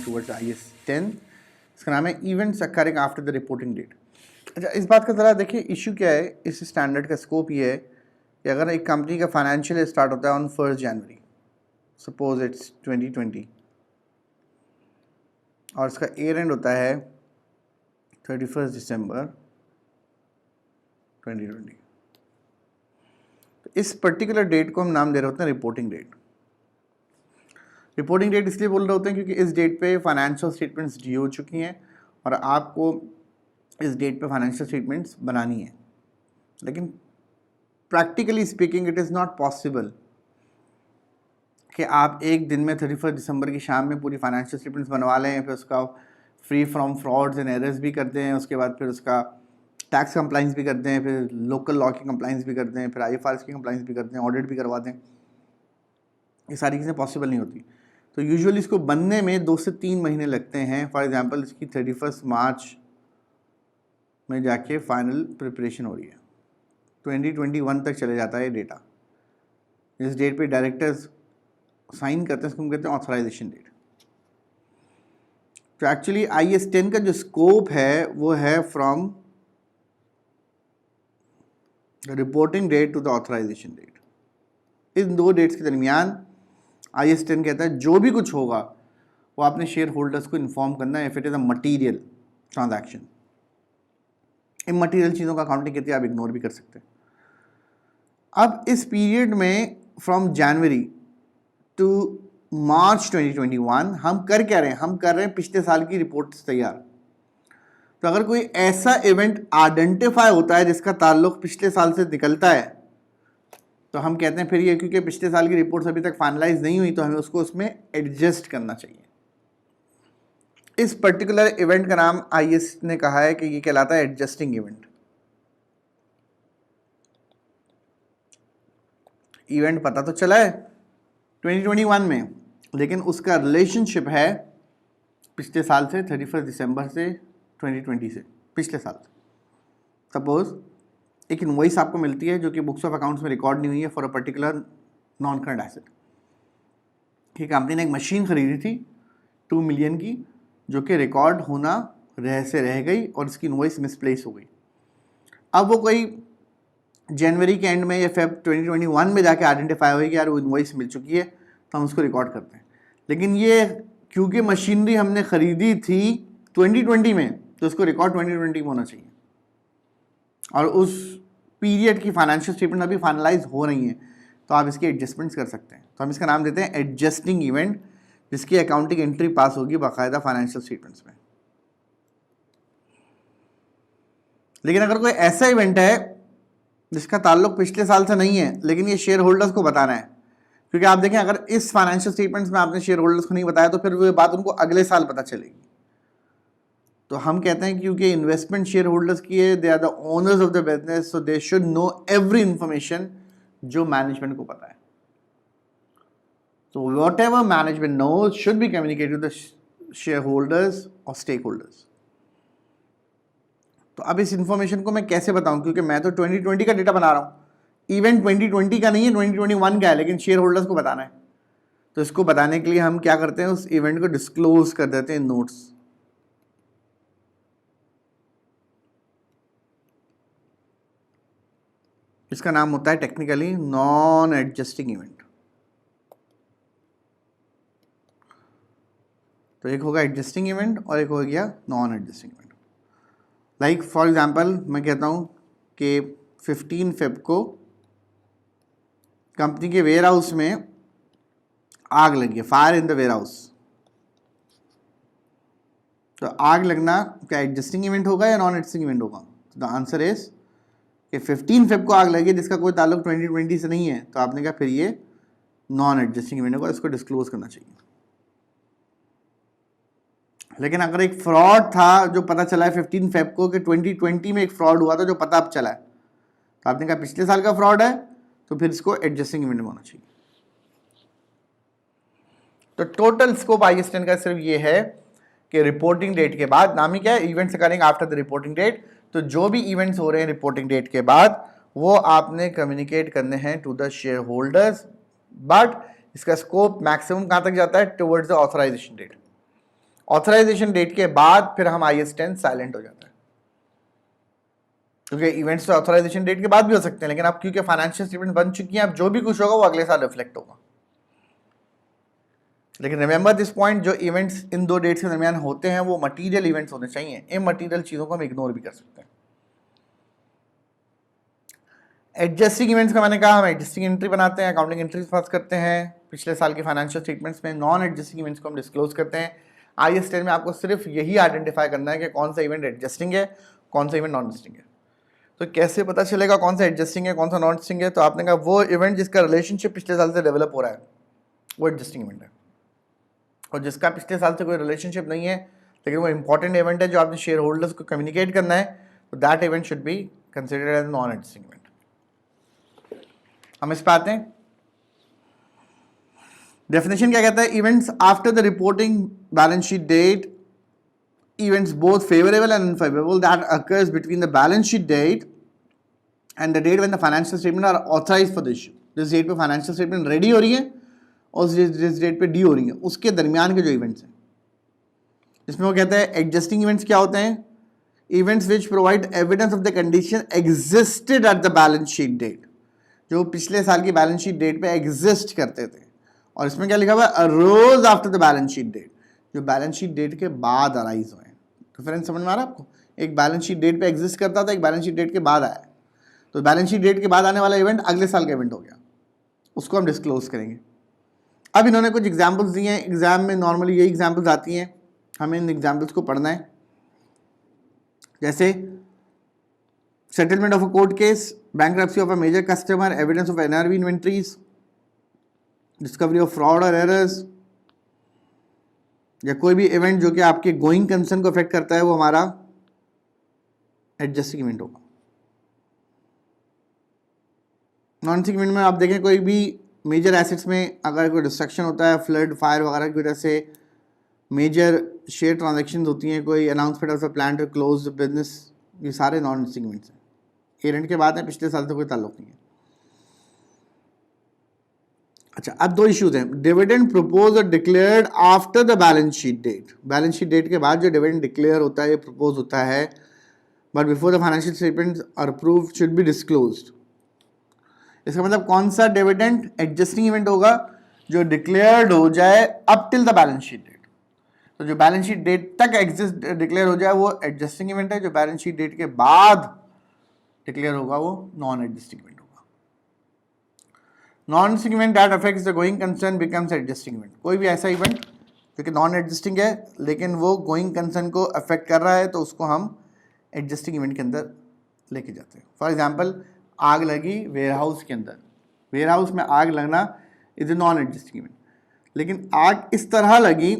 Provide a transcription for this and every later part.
Towards IS-10। इसका नाम है events occurring after the reporting date. अच्छा, इस बात का ज़रा देखिए, इशू क्या है इस स्टैंडर्ड का, स्कोप ये है कि अगर एक कंपनी का फाइनेंशियल ईयर स्टार्ट होता है ऑन 1 जनवरी, सपोज इट्स 2020, और इसका ईयर एंड होता है 31 दिसंबर 2020, तो इस पर्टिकुलर डेट को हम नाम दे रहे होते हैं रिपोर्टिंग डेट। रिपोर्टिंग डेट इसलिए बोल रहे होते हैं क्योंकि इस डेट पे फाइनेंशियल स्टेटमेंट्स ड्यू हो चुकी हैं और आपको इस डेट पे फाइनेंशियल स्टेटमेंट्स बनानी है। लेकिन practically speaking it is not possible कि आप एक दिन में 31 दिसंबर की शाम में पूरी फाइनेंशियल स्टेटमेंट्स बनवा लें, फिर उसका free from frauds and errors भी करते हैं, उसके बाद फिर उसका टैक्स कंप्लाइंस भी करते हैं, फिर लोकल लॉ की कंप्लाइंस भी करते हैं, फिर IFRS की कंप्लाइंस भी करते हैं, ऑडिट भी करवाते हैं। ये सारी चीज़ें पॉसिबल नहीं होती। तो यूजुअली इसको बनने में 2 से 3 महीने लगते हैं। फॉर एग्जांपल इसकी 31 मार्च में जाके फाइनल प्रिपरेशन हो रही है, 2021 तक चले जाता है ये डेटा। जिस डेट पे डायरेक्टर्स साइन करते हैं इसको हम कहते हैं ऑथराइजेशन डेट। तो एक्चुअली IS-10 का जो स्कोप है वो है from reporting date to the authorisation date. इन 2 डेट्स के दरमियान IS-10 कहता है जो भी कुछ होगा वो आपने शेयर होल्डर्स को इन्फॉर्म करना है, if it is a material transaction. Immaterial चीज़ों का अकाउंटिंग कहती है, आप इग्नोर भी कर सकते हैं। अब इस पीरियड में फ्रॉम जनवरी टू मार्च 2021 हम कर क्या रहे हैं, हम कर रहे हैं पिछले साल की रिपोर्ट्स तैयार। तो अगर कोई ऐसा इवेंट आइडेंटिफाई होता है जिसका ताल्लुक पिछले साल से निकलता है तो हम कहते हैं फिर ये, क्योंकि पिछले साल की रिपोर्ट्स अभी तक फाइनलाइज नहीं हुई तो हमें उसको उसमें एडजस्ट करना चाहिए। इस पर्टिकुलर इवेंट का नाम IS ने कहा है कि ये कहलाता है एडजस्टिंग इवेंट। इवेंट पता तो चला है 2021 में, लेकिन उसका रिलेशनशिप है पिछले साल से, 31 दिसंबर से 2020 से, पिछले साल से। सपोज एक इनवॉइस आपको मिलती है जो कि बुक्स ऑफ अकाउंट्स में रिकॉर्ड नहीं हुई है for a particular non current asset. कि कंपनी ने एक मशीन खरीदी थी 2 मिलियन की, जो कि रिकॉर्ड होना रह गई और इसकी इनवॉइस मिसप्लेस हो गई। अब वो कोई जनवरी के एंड में या फेब 2021 में जाके आइडेंटिफाई हुई कि यार वो इनवॉइस मिल चुकी है, तो हम उसको रिकॉर्ड करते हैं। लेकिन ये क्योंकि मशीनरी हमने खरीदी थी 2020 में, तो उसको रिकॉर्ड 2020 में होना चाहिए और उस पीरियड की फाइनेंशियल स्टेटमेंट अभी फाइनलाइज हो रही हैं, तो आप इसके एडजस्टमेंट्स कर सकते हैं। तो हम इसका नाम देते हैं एडजस्टिंग इवेंट, जिसकी अकाउंटिंग एंट्री पास होगी बाकायदा फाइनेंशियल स्टेटमेंट्स में। लेकिन अगर कोई ऐसा इवेंट है जिसका ताल्लुक पिछले साल से नहीं है लेकिन ये शेयर होल्डर्स को बताना है, क्योंकि आप देखें अगर इस फाइनेंशियल स्टेटमेंट्स में आपने शेयर होल्डर्स को नहीं बताया तो फिर वो बात उनको अगले साल पता चलेगी। तो हम कहते हैं क्योंकि इन्वेस्टमेंट शेयर होल्डर्स की है, they are the owners of the business, so they should know every information जो मैनेजमेंट को पता है। So whatever management knows should be communicated to the shareholders or stakeholders. तो अब इस इंफॉर्मेशन को मैं कैसे बताऊं, क्योंकि मैं तो 2020 का डेटा बना रहा हूं, इवेंट 2020 का नहीं है, 2021 का है, लेकिन शेयर होल्डर्स को बताना है। तो इसको बताने के लिए हम क्या करते हैं, उस इवेंट को डिस्क्लोज कर देते हैं नोट्स। इसका नाम होता है टेक्निकली नॉन एडजस्टिंग इवेंट। तो एक होगा एडजस्टिंग इवेंट और एक हो गया non adjusting event. Like for example मैं कहता हूँ कि 15 फेब को कंपनी के वेयर हाउस में आग लगी है, fire in the warehouse. तो आग लगना क्या एडजस्टिंग इवेंट होगा या नॉन एडजस्टिंग इवेंट होगा? तो द आंसर इज कि 15 फेब को आग लगी जिसका कोई ताल्लुक 2020 से नहीं है, तो आपने कहा फिर ये नॉन एडजस्टिंग इवेंट होगा, इसको डिस्क्लोज करना चाहिए। लेकिन अगर एक फ्रॉड था जो पता चला है 15 फेब को कि 2020 में एक फ्रॉड हुआ था जो पता अब चला है, तो आपने कहा पिछले साल का फ्रॉड है, तो फिर इसको एडजस्टिंग इवेंट में होना चाहिए। तो टोटल स्कोप IS-10 का सिर्फ ये है कि रिपोर्टिंग डेट के बाद, नाम ही क्या है, events occurring after the reporting date. तो जो भी इवेंट्स हो रहे हैं रिपोर्टिंग डेट के बाद वो आपने कम्युनिकेट करने हैं to the shareholders, but इसका स्कोप मैक्सिमम कहां तक जाता है, towards the authorisation date. Authorisation date के बाद फिर हम IAS 10 साइलेंट हो जाता है, क्योंकि इवेंट्स तो ऑथराइजेशन डेट के बाद भी हो सकते हैं, लेकिन अब क्योंकि फाइनेंशियल स्टेटमेंट बन चुकी हैं, अब जो भी कुछ होगा वो अगले साल रिफ्लेक्ट होगा। लेकिन रिमेंबर दिस पॉइंट, जो इवेंट्स इन 2 डेट्स के दरमियान होते हैं वो मटीरियल इवेंट्स होने चाहिए, इमटीरियल चीज़ों को हम इग्नोर भी कर सकते हैं। एडजस्टिंग इवेंट्स का मैंने कहा, हम एडजस्टिंग एंट्री बनाते हैं, अकाउंटिंग एंट्रीज पास करते हैं पिछले साल के फाइनेंशियल स्टेटमेंट्स में। नॉन एडजस्टिंग इवेंट्स को हम डिस्क्लोज करते हैं। IAS 10 में आपको सिर्फ यही आइडेंटिफाई करना है कि कौन सा इवेंट एडजस्टिंग है, कौन सा इवेंट नॉन एडजस्टिंग है। तो कैसे पता चलेगा कौन सा एडजस्टिंग है, कौन सा नॉन एडजस्टिंग है? तो आपने कहा वो इवेंट जिसका रिलेशनशिप पिछले साल से डेवलप हो रहा है वो एडजस्टिंग इवेंट है, और जिसका पिछले साल से कोई रिलेशनशिप नहीं है लेकिन वो इंपॉर्टेंट इवेंट है जो आपने शेयर होल्डर्स को कम्युनिकेट करना है, तो that event should be considered as non adjusting event. हम इस पे आते हैं। डेफिनेशन क्या कहता है? Events after the reporting balance sheet date, events both favorable and unfavorable that occurs between the balance sheet date and the date when the financial statement are authorized for the issue. जिस date पे financial statement ready हो रही है और जिस date पे D हो रही है, उसके दरमियान के जो इवेंट्स हैं, इसमें वो कहता है एडजस्टिंग इवेंट्स क्या होते हैं? Events which provide evidence of the condition existed at the balance sheet date, जो पिछले साल की बैलेंस शीट डेट पे एग्जिस्ट करते थे। और इसमें क्या लिखा हुआ है? Arose after the balance sheet date, जो बैलेंस शीट डेट के बाद अराइज हुए। डिफरेंस समझ में आ रहा है आपको? एक बैलेंस शीट डेट पे एग्जिस्ट करता था, एक बैलेंस शीट डेट के बाद आया। तो बैलेंस शीट डेट के बाद आने वाला इवेंट अगले साल का इवेंट हो गया, उसको हम डिस्क्लोज करेंगे। अब इन्होंने कुछ एग्जांपल्स दिए हैं, एग्जाम में नॉर्मली यही एग्जांपल्स आती हैं, हमें इन एग्जांपल्स को पढ़ना है। जैसे settlement of a court case, bankruptcy of a major customer, evidence of NRV inventories, discovery of fraud और एरर्स, या कोई भी इवेंट जो कि आपके गोइंग कंसर्न को अफेक्ट करता है, वो हमारा एडजस्टिंग इवेंट होगा। नॉन एडजस्टिंग इवेंट में आप देखें कोई भी मेजर एसेट्स में अगर कोई डिस्ट्रक्शन होता है, फ्लड, फायर वगैरह की वजह से मेजर शेयर ट्रांजैक्शंस होती हैं, कोई announcement of a plan to close business, ये सारे नॉन एडजस्टिंग इवेंट्स हैं। इवेंट के बाद है, पिछले साल से कोई ताल्लुक नहीं है। अच्छा, अब 2 इश्यूज हैं। डिविडेंड प्रपोज और declared after the balance sheet date, balance sheet date के बाद जो डिविडेंड डिक्लेयर होता है, ये प्रपोज होता है, but before the financial statements are approved should be disclosed. इसका मतलब कौन सा डिविडेंड एडजस्टिंग इवेंट होगा? जो डिक्लेयर्ड हो जाए up till the balance sheet date. तो जो बैलेंस शीट डेट तक एग्जिस्ट डिक्लेयर हो जाए वो एडजस्टिंग इवेंट है, जो बैलेंस शीट डेट के बाद डिक्लेयर होगा वो नॉन एडजस्टिंग इवेंट होगा। Non adjusting event that affects the going concern becomes adjusting event. कोई भी ऐसा इवेंट जो कि नॉन एडजस्टिंग है लेकिन वो गोइंग कंसर्न को अफेक्ट कर रहा है, तो उसको हम एडजस्टिंग इवेंट के अंदर लेके जाते हैं। फॉर एग्जांपल, आग लगी वेयरहाउस के अंदर, वेयरहाउस में आग लगना is a non adjusting event, लेकिन आग इस तरह लगी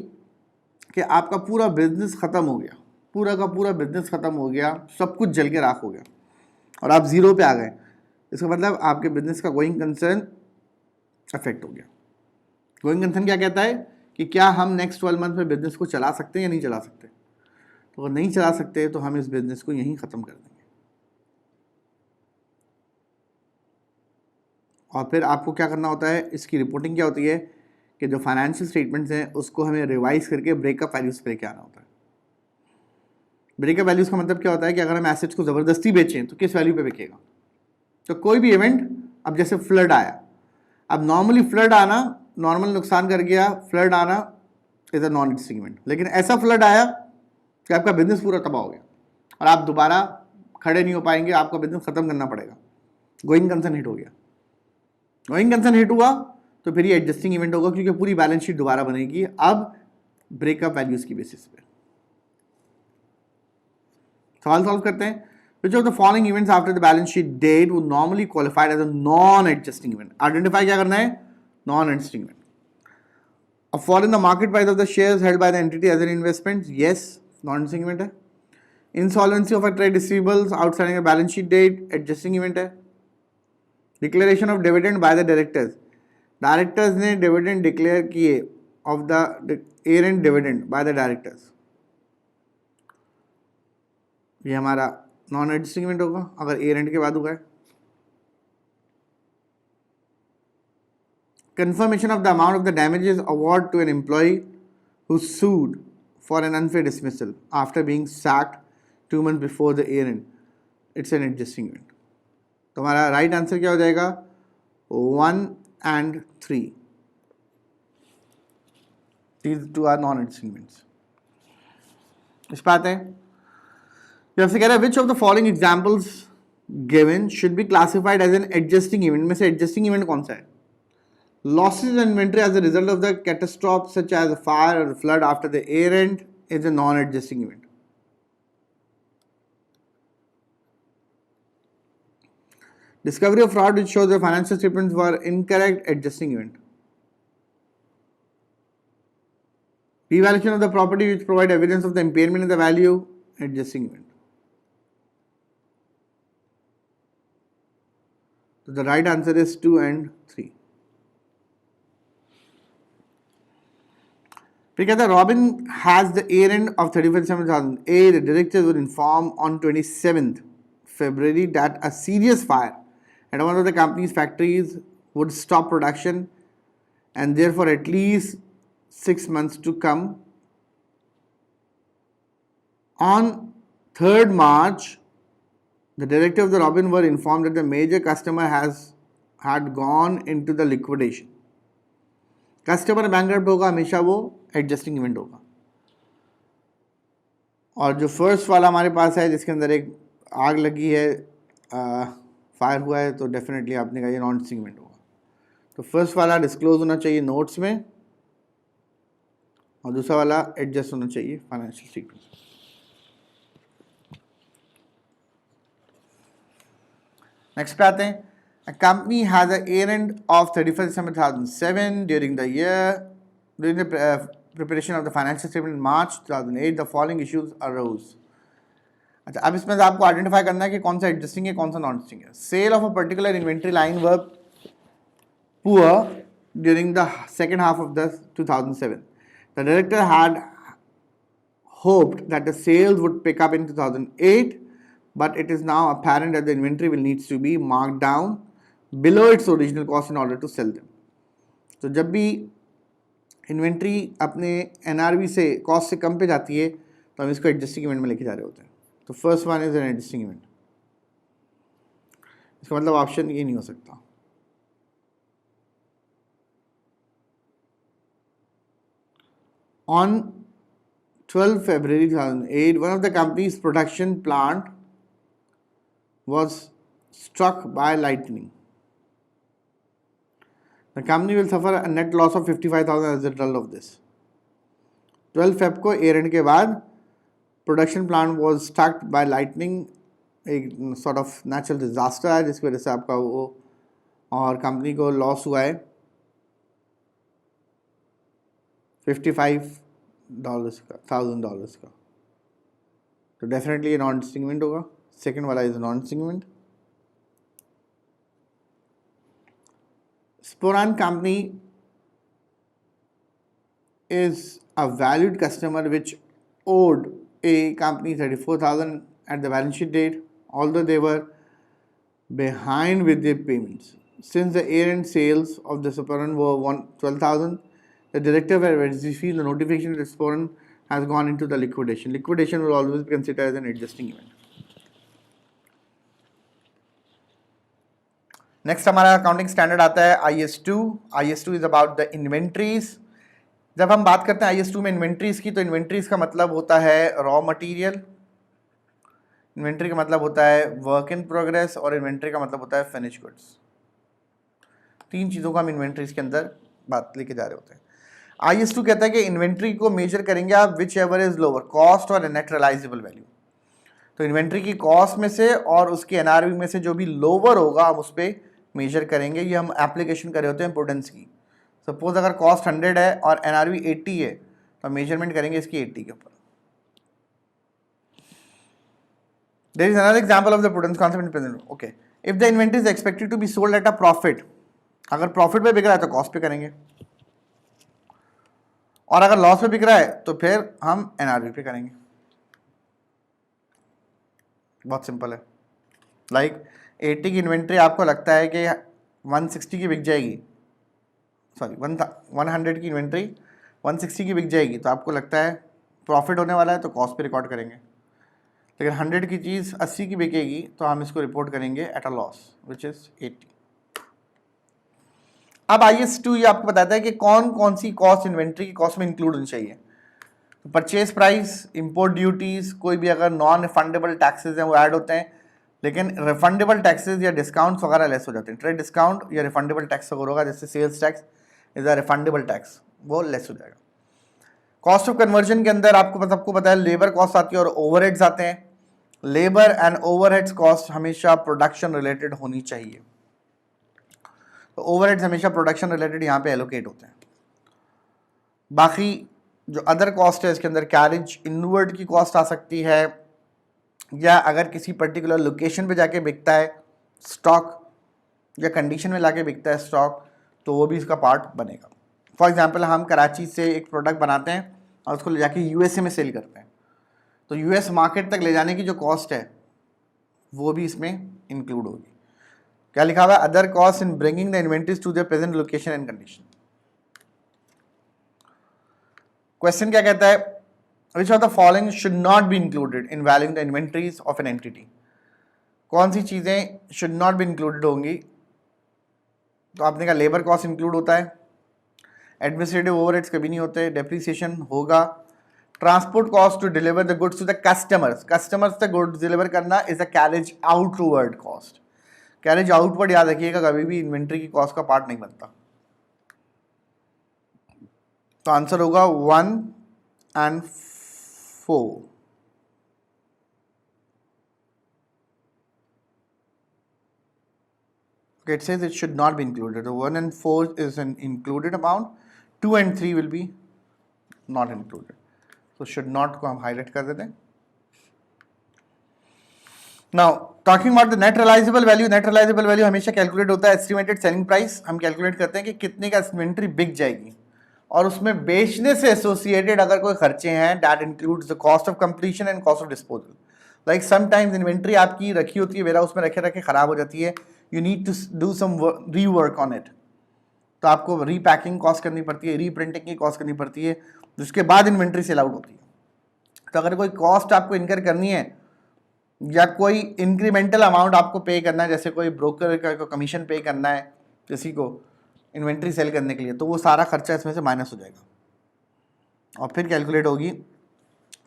कि आपका पूरा बिजनेस ख़त्म हो गया, पूरा का पूरा बिजनेस ख़त्म हो गया, सब कुछ जल के राख हो गया और आप ज़ीरो पे आ गए। इसका मतलब आपके बिजनेस का गोइंग कंसर्न अफेक्ट हो गया। गोइंग कंसर्न क्या कहता है कि क्या हम नेक्स्ट 12 मंथ में बिजनेस को चला सकते हैं या नहीं चला सकते? तो अगर नहीं चला सकते तो हम इस बिजनेस को यहीं ख़त्म कर देंगे। और फिर आपको क्या करना होता है, इसकी रिपोर्टिंग क्या होती है कि जो फाइनेंशियल स्टेटमेंट्स हैं उसको हमें रिवाइज करके ब्रेकअप वैल्यूज़ पे लेके आना होता है। ब्रेकअप वैल्यूज़ का मतलब क्या होता है कि अगर हम एसेट्स को ज़बरदस्ती बेचें तो किस वैल्यू पे बिकेगा? तो कोई भी इवेंट, अब जैसे फ्लड आया, अब नॉर्मली फ्लड आना, नॉर्मल नुकसान कर गया, फ्लड आना is a non adjusting event. लेकिन ऐसा फ्लड आया कि आपका बिजनेस पूरा तबाह हो गया और आप दोबारा खड़े नहीं हो पाएंगे, आपका बिजनेस ख़त्म करना पड़ेगा, गोइंग कंसर्न हिट हो गया। गोइंग कंसर्न हिट हुआ तो फिर ये एडजस्टिंग इवेंट होगा, क्योंकि पूरी बैलेंस शीट दोबारा बनेगी अब ब्रेकअप वैल्यूज़ की बेसिस पे। सवाल सॉल्व करते हैं। Which of the following events after the balance sheet date would normally qualified as a non-adjusting event? Identify क्या करना है? Non-adjusting event. A fall in the market price of the shares held by the entity as an investment? Yes, non-adjusting event है. Insolvency of a trade receivables outstanding a balance sheet date? Adjusting event है. Declaration of dividend by the directors. Directors ने dividend declare किए of the year-end dividend by the directors. ये हमारा non adjusting event होगा अगर year and के बाद हुआ है। Confirmation of the amount of the damages award to an employee who sued for an unfair dismissal after being sacked 2 months before the year end, it's an adjusting event. तो हमारा right answer क्या हो जाएगा? 1 and 3. These two are non-adjusting events. इस पर आते हैं. ये आपसे कह रहा है which of the following examples given should be classified as an adjusting event. में से adjusting event कौन सा है? Losses in inventory as a result of the catastrophe such as a fire or flood after the year end is a non-adjusting event. Discovery of fraud which shows the financial statements were incorrect, adjusting event. Revaluation of the property which provide evidence of the impairment in the value, adjusting event. So the right answer is 2 and 3. फिर कहता है Robin has the year end of 31st December 2008. The directors were informed on 27th February that a serious fire at one of the company's factories would stop production and therefore at least 6 months to come. On 3rd March, the director of the Robin were informed that the major customer had gone into the liquidation. Customer bankrupt होगा हमेशा वो adjusting event होगा. और जो first वाला हमारे पास है जिसके अंदर एक आग लगी है, फायर हुआ है, तो डेफिनेटली आपने कहा ये नॉन एडजस्टिंग इवेंट होगा. तो फर्स्ट वाला डिस्क्लोज होना चाहिए नोट्स में और दूसरा वाला एडजस्ट होना चाहिए फाइनेंशियल स्टेटमेंट. नेक्स्ट पे आते हैं. A company has a year end of 31st December 2007. During the preparation of the financial statement in March 2008, the following issues arose. अच्छा, अब इसमें से आपको आइडेंटिफाई करना है कि कौन सा एडजस्टिंग है, कौन सा नॉन एडजस्टिंग है. Sale of a particular inventory line were poor during the second half of the 2007. The director had hoped that the sales would pick up in 2008, but it is now apparent that the inventory will needs to be marked down below its original cost in order to sell them. तो जब भी inventory अपने NRV से cost से कम पे जाती है तो हम इसको एडजस्टिंग इवेंट में लेके जा रहे होते हैं. तो first one is an adjusting event. इसका मतलब ऑप्शन ये नहीं हो सकता. On 12 February 2008, one of the company's production plant was struck by lightning. The company will suffer a net loss of 55,000 as a result of this. 12 Feb को year end के बाद production plant was struck by lightning, एक sort of natural disaster है जिसकी वजह से आपका वो और कंपनी को लॉस हुआ है $55,000 का. तो डेफिनेटली नॉन एडजस्टिंग इवेंट होगा. सेकेंड वाला is non adjusting event. Sporan company is a valued customer which owed a company 34,000 at the balance sheet date, although they were behind with their payments. Since the year-end sales of the Sporan were 12,000, the director had received the notification that Sporan has gone into the liquidation. Liquidation will always be considered as an adjusting event. Next हमारा accounting standard आता है IS2. IS2 is about the inventories. जब हम बात करते हैं IS2 में inventories की, तो इन्वेंट्रीज का मतलब होता है रॉ मटेरियल, इन्वेंट्री का मतलब होता है वर्क इन प्रोग्रेस और इन्वेंट्री का मतलब होता है फिनिश गुड्स. 3 चीज़ों को हम इन्वेंट्रीज के अंदर बात लेके जा रहे होते हैं. IS2 कहता है कि इन्वेंट्री को मेजर करेंगे आप which ever is lower cost और नेट रियलाइजेबल वैल्यू. तो इन्वेंट्री की कॉस्ट में से और उसकी NRV में से जो भी लोअर होगा हम उस पर मेजर करेंगे. ये हम एप्लीकेशन कर रहे होते हैं प्रूडेंस की. सपोज अगर कॉस्ट 100 है और NRV 80 है तो मेजरमेंट करेंगे इसकी 80 के ऊपर. There is another example of the prudence concept in present. Okay, if the inventory is expected to be sold at a profit, अगर प्रॉफिट पे बिक रहा है तो कॉस्ट पे करेंगे, और अगर लॉस पे बिक रहा है तो फिर हम NRV पे करेंगे. बहुत सिंपल है. लाइक 80 की इन्वेंट्री आपको लगता है कि 160 की बिक जाएगी, सॉरी 100 की इन्वेंट्री 160 की बिक जाएगी, तो आपको लगता है प्रॉफिट होने वाला है तो कॉस्ट पे रिकॉर्ड करेंगे, लेकिन 100 की चीज़ 80 की बिकेगी तो हम इसको रिपोर्ट करेंगे at a loss which is 80। अब IS2 ये आपको बताता है कि कौन कौन सी कॉस्ट इन्वेंट्री की कॉस्ट में इंक्लूड होनी चाहिए। तो परचेज प्राइस, इंपोर्ट ड्यूटीज़, कोई भी अगर नॉन रिफंडेबल टैक्सेस हैं वो ऐड होते हैं, लेकिन रिफंडेबल टैक्सेस या डिस्काउंट्स वगैरह लेस हो जाते हैं। ट्रेड डिस्काउंट या रिफंडेबल टैक्स अगर होगा, जैसे sales tax is a refundable tax, वो लेस हो जाएगा। कॉस्ट ऑफ कन्वर्जन के अंदर आपको सबको पता है लेबर कॉस्ट आती है और ओवरहेड्स आते हैं। लेबर एंड ओवरहेड्स कॉस्ट हमेशा प्रोडक्शन रिलेटेड होनी चाहिए, तो ओवरहेड्स हमेशा प्रोडक्शन रिलेटेड यहाँ पे एलोकेट होते हैं। बाकी जो अदर कॉस्ट है इसके अंदर कैरेज इनवर्ड की कॉस्ट आ सकती है, या अगर किसी पर्टिकुलर लोकेशन पे जाके बिकता है स्टॉक या कंडीशन में लाके बिकता है स्टॉक, तो वो भी इसका पार्ट बनेगा। फॉर एग्जांपल हम कराची से एक प्रोडक्ट बनाते हैं और उसको ले जाके यूएसए में सेल करते हैं, तो यूएस मार्केट तक ले जाने की जो कॉस्ट है वो भी इसमें इंक्लूड होगी। क्या लिखा हुआ है? Other cost in bringing the inventories to their present location and condition. Question क्या कहता है? Which of the following should not be included in valuing the inventories of an entity? कौन सी चीजें should not be included होंगी? तो आपने कहा labour cost include होता है, एडमिनिस्ट्रेटिव ओवरहेड्स कभी नहीं होते, डेप्रिसिएशन होगा, transport cost to deliver the goods to the customers तक गुड्स डिलीवर करना is a carriage outward cost. Carriage outward याद रखिएगा, कभी भी इन्वेंट्री की कॉस्ट का पार्ट नहीं बनता। तो आंसर होगा 1 and 4। Okay, it says it should not be included. So 1 and 4 is an included amount, 2 and 3 will be not included. So should not को हम highlight कर देते हैं। Now talking about the net realizable value हमेशा calculate होता है estimated selling price. हम calculate करते हैं कि कितने का इन्वेंट्री बिक जाएगी, और उसमें बेचने से एसोसिएटेड अगर कोई खर्चे हैं that includes the cost of completion and cost of disposal. Like sometimes inventory आपकी रखी होती है, वेरा उसमें रखे रखे खराब हो जाती है, you need to do some rework on it, तो आपको रीपैकिंग कॉस्ट करनी पड़ती है, रीप्रिंटिंग की कॉस्ट करनी पड़ती है, जिसके बाद इन्वेंट्री सेल आउट होती है। तो अगर कोई कॉस्ट आपको इनकर करनी है या कोई इंक्रीमेंटल अमाउंट आपको पे करना है, जैसे कोई ब्रोकर का कमीशन पे करना है किसी को इन्वेंट्री सेल करने के लिए, तो वो सारा खर्चा इसमें से माइनस हो जाएगा और फिर कैलकुलेट होगी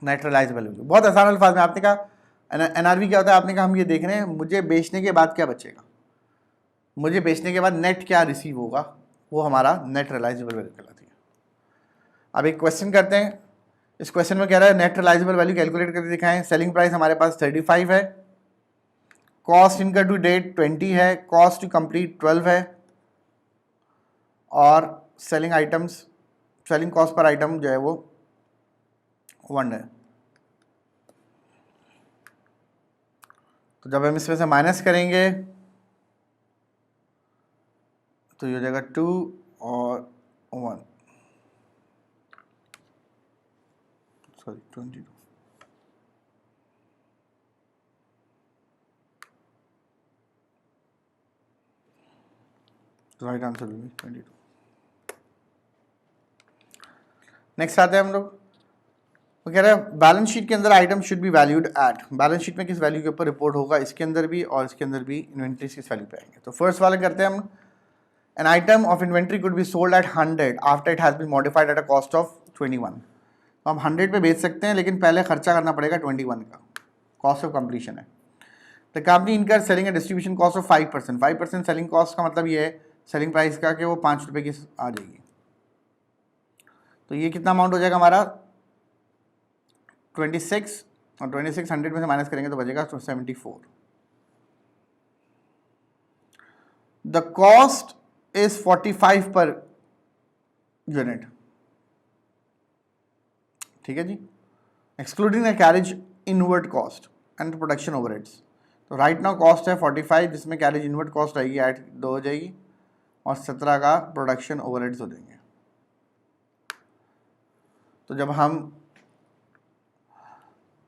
नेट रियलाइजेबल वैल्यू। बहुत आसान अल्फाज में आपने कहा एनआरवी क्या होता है, आपने कहा हम ये देख रहे हैं मुझे बेचने के बाद क्या बचेगा, मुझे बेचने के बाद नेट क्या रिसीव होगा, वो हमारा नेट रियलाइजेबल वैल्यू कहलाती है। अब एक क्वेश्चन करते हैं, इस क्वेश्चन में कह रहा है नेट रियलाइजेबल वैल्यू कैलकुलेट करके दिखाएं। सेलिंग प्राइस हमारे पास 35 है, कॉस्ट इनका टू डेट 20 है, कॉस्ट टू कंप्लीट 12 है, और selling items selling cost per item जो है वो 1 है। तो जब हम इसमें से माइनस करेंगे तो ये हो जाएगा 2 और 1, sorry 22। Right answer will be 22। Next आते हैं हम लोग, वो कह रहे हैं बैलेंस शीट के अंदर item should be valued at. Balance sheet में किस वैल्यू के ऊपर रिपोर्ट होगा, इसके अंदर भी और इसके अंदर भी इन्वेंट्री किस वैल्यू पे आएंगे। तो फर्स्ट वाले करते हैं हम, an item of inventory could be sold at 100 after it has been modified at a cost of 21। तो हम 100 पे बेच सकते हैं, लेकिन पहले खर्चा करना पड़ेगा 21 का, कॉस्ट ऑफ कंप्लीशन है। द कंपनी इनकर selling and distribution cost of 5%। 5% selling cost का मतलब ये है सेलिंग प्राइस का कि वो 5 रुपये की आ जाएगी। तो ये कितना अमाउंट हो जाएगा हमारा 26, और 26 100 में से माइनस करेंगे तो बचेगा 74। द कॉस्ट इज 45 पर यूनिट, ठीक है जी, excluding the carriage inward cost and production overheads. तो राइट नाउ कॉस्ट है 45, जिसमें कैरेज इनवर्ट कॉस्ट रहेगी 8 2 हो जाएगी, और 17 का प्रोडक्शन ओवरहेड्स हो जाएंगे। तो जब हम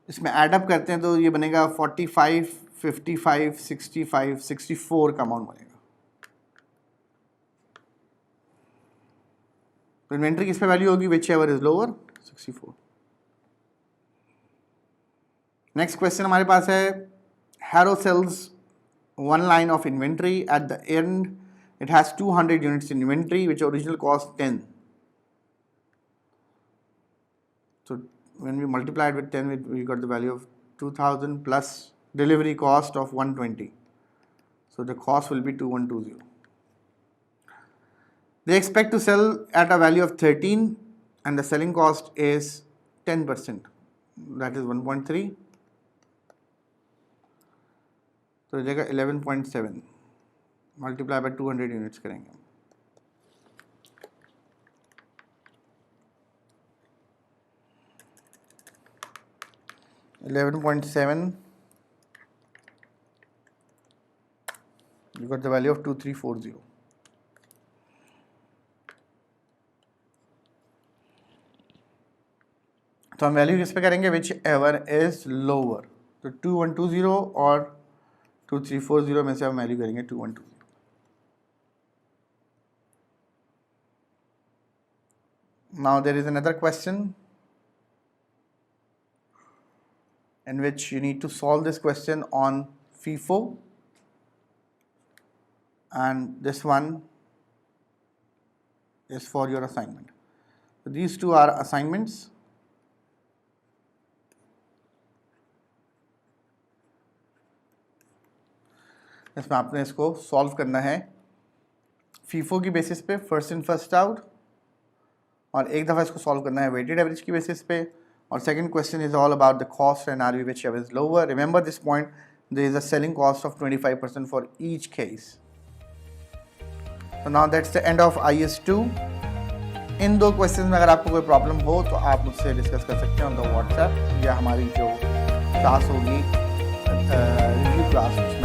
इसमें एडअप करते हैं तो ये बनेगा 45 55 65 64 का अमाउंट बनेगा। तो इन्वेंट्री किस पे वैल्यू होगी, whichever is lower 64। Next question हमारे पास है Harrow sales one line of inventory. At the end it has 200 units in inventory which original cost 10. So when we multiply it with 10 we got the value of 2000 plus delivery cost of 120. So the cost will be 2120. They expect to sell at a value of 13 and the selling cost is 10%, that is 1.3. तो जगह 11.7 multiply by 200 units करेंगे. 11.7 you got the value of 2340. तो हम value किस पे करेंगे, which ever is lower. तो 2120 और 2340 में से हम वैल्यू करेंगे 2120. Now there is another question in which you need to solve this question on FIFO, and this one is for your assignment. So these two are assignments. इसमें आपने इसको solve करना है फीफो की बेसिस पे, first in first out, और एक दफ़ा इसको सॉल्व करना है वेटेड एवरेज की बेसिस पे. और second question is all about the cost and RV which is lower. Remember this point, there is a selling cost of 25% for each case. So now that's the end of IS2. इन दो question में अगर आपको कोई problem हो तो आप मुझसे डिस्कस कर सकते हैं ऑन द व्हाट्सएप, या हमारी जो क्लास होगी रिव्यू क्लास